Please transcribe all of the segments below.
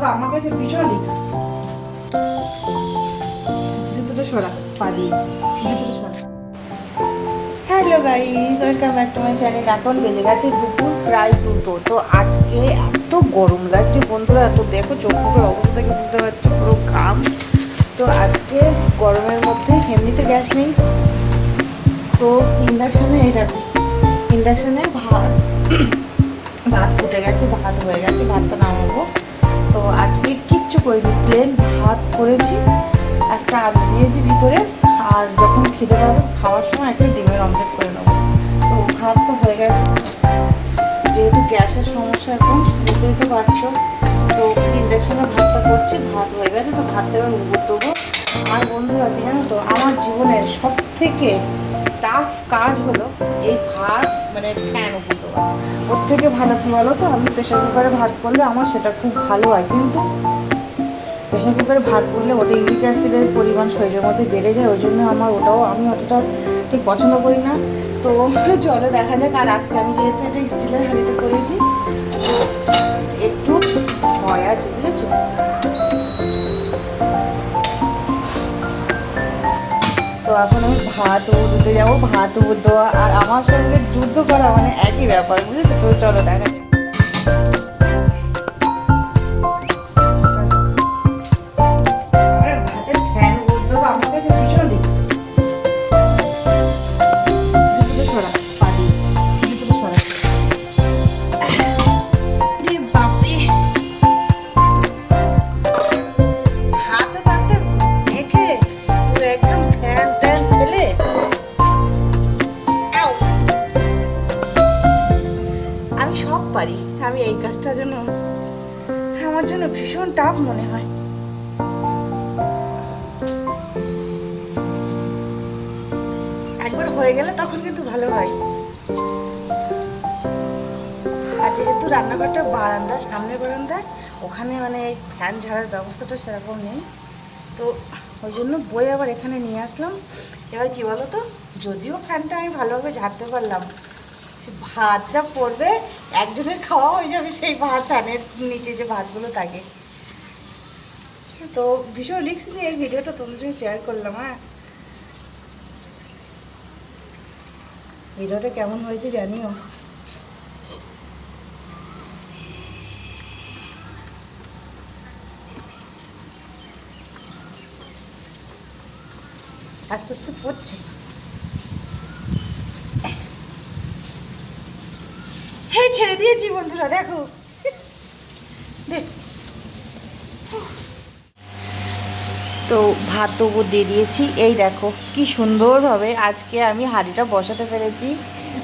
দেবো আমার কাছে ভীষণ রিস্ক। জুতোটা সরা পা দিয়ে, জুতোটা সরা। Hello guys, welcome back to my channel. এখন বেজে গেছে দুপুর প্রায় 2টো। তো আজকে এত গরম লাগছে বন্ধুরা, তো দেখো চোখ মুখের অবস্থাকে বুঝতে পারছো, পুরো ঘাম। তো আজকে গরমের মধ্যে এমনিতে গ্যাস নেই, তো ইন্ডাকশানে এই দেখো, ইন্ডাকশানে ভাত ফুটে গেছে, ভাত হয়ে গেছে, ভাতটা নামাবো। তো আজকে কিচ্ছু করিনি, প্লেন ভাত করেছি, একটা আলু দিয়েছি ভিতরে, আর যখন খিদে পাবে খাওয়ার সময় একটা ডিমের অমলেট করে নেবো। তো ভাত তো হয়ে গেছে, যেহেতু গ্যাসের সমস্যা এখন বুঝতেই তো পারছো, তো ইন্ডাকশানে ভাতটা করছি, ভাত হয়ে গেছে, তো ভাতটা এবার উবুর দেবো। আর বন্ধুরা জানো তো, আমার জীবনের সব থেকে টাফ কাজ হলো এই ভাত মানে ফ্যান উবুর দেওয়া। ওর থেকে ভালো কী বলো তো, আমি প্রেশার কুকারে ভাত করলে আমার সেটা খুব ভালো হয়, কিন্তু প্রেশার কুকারে ভাত করলে ওটা ইউরিক অ্যাসিডের পরিমাণ শরীরের মধ্যে বেড়ে যায়, ওই জন্য আমি অতটা ঠিক পছন্দ করি না। তো চলো দেখা যাক। আর আজকে আমি যেহেতু এটা স্টিলের হাঁড়িতে করেছি, একটু ভয় আছে, বুঝেছো? তো এখন আমি ভাত দিতে যাবো, ভাত দেওয়া আর আমার সঙ্গে যুদ্ধ করা মানে একই ব্যাপার, বুঝেছো? তো চলো দেখা যাক। ভাতের ফ্যান উঠতে আমার কাছে ভীষণ রিস্ক। জুতোটা সরা পা দিয়ে, জুতোটা সরা। বাপরে, হাতে হাতে মেখে পুরো একদম ফ্যান ট্যান ফেলে। আমি সব পারি, আমি এই কাজটার জন্য আমার জন্য ভীষণ টাফ মনে হয়। একবার হয়ে গেলে তখন কিন্তু ভালো হয়। আর যেহেতু রান্নাঘরটা বারান্দা, সামনে বারান্দা, ওখানে মানে ফ্যান ঝাড়ার ব্যবস্থাটা সেরকম নেই, তো ওই জন্য বই আবার এখানে নিয়ে আসলাম। এবার কি বলো তো, যদিও ফ্যানটা আমি ভালোভাবে ঝাড়তে পারলাম, সে ভাত যা পড়বে, একজনের খাওয়া হয়ে যাবে সেই ভাত, ফ্যানের নিচে যে ভাতগুলো থাকে। তো ভীষণ রিস্ক নিয়ে এই ভিডিওটা তোমাদের সঙ্গে শেয়ার করলাম। হ্যাঁ, ভিডিওটা কেমন হয়েছে জানিও। আস্তে আস্তে পড়ছে। হ্যাঁ, ছেড়ে দিয়েছি বন্ধুরা, দেখো। তো ভাত তবু দিয়ে দিয়েছি, এই দেখো কি সুন্দরভাবে আজকে আমি হাঁড়িটা বসাতে পেরেছি।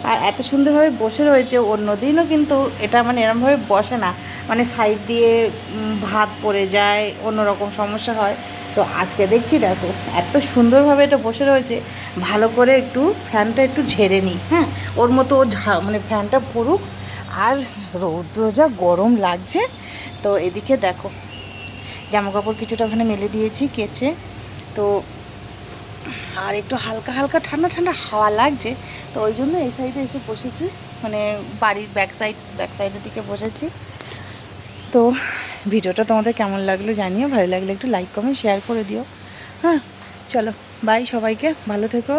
আর এত সুন্দরভাবে বসে রয়েছে, অন্যদিনও কিন্তু এটা মানে এরমভাবে বসে না, মানে সাইড দিয়ে ভাত পড়ে যায়, অন্যরকম সমস্যা হয়। তো আজকে দেখছি দেখো এত সুন্দরভাবে এটা বসে রয়েছে। ভালো করে একটু ফ্যানটা একটু ঝেড়ে নিই, হ্যাঁ, ওর মতো ও মানে ফ্যানটা পড়ুক। আর রৌদ্র যা গরম লাগছে। তো এদিকে দেখো জামা কাপড় কিছুটা ওখানে মেলে দিয়েছি কেচে। তো আর একটু হালকা হালকা ঠান্ডা ঠান্ডা হাওয়া লাগছে, তো ওই জন্য এই সাইডে এসে বসেছি, মানে বাড়ির ব্যাক সাইডের দিকে বসেছি। তো ভিডিওটা তোমাদের কেমন লাগলো জানিও, ভালো লাগলে একটু লাইক কমেন্ট শেয়ার করে দিও। হ্যাঁ, চলো বাই, সবাইকে ভালো থেকো।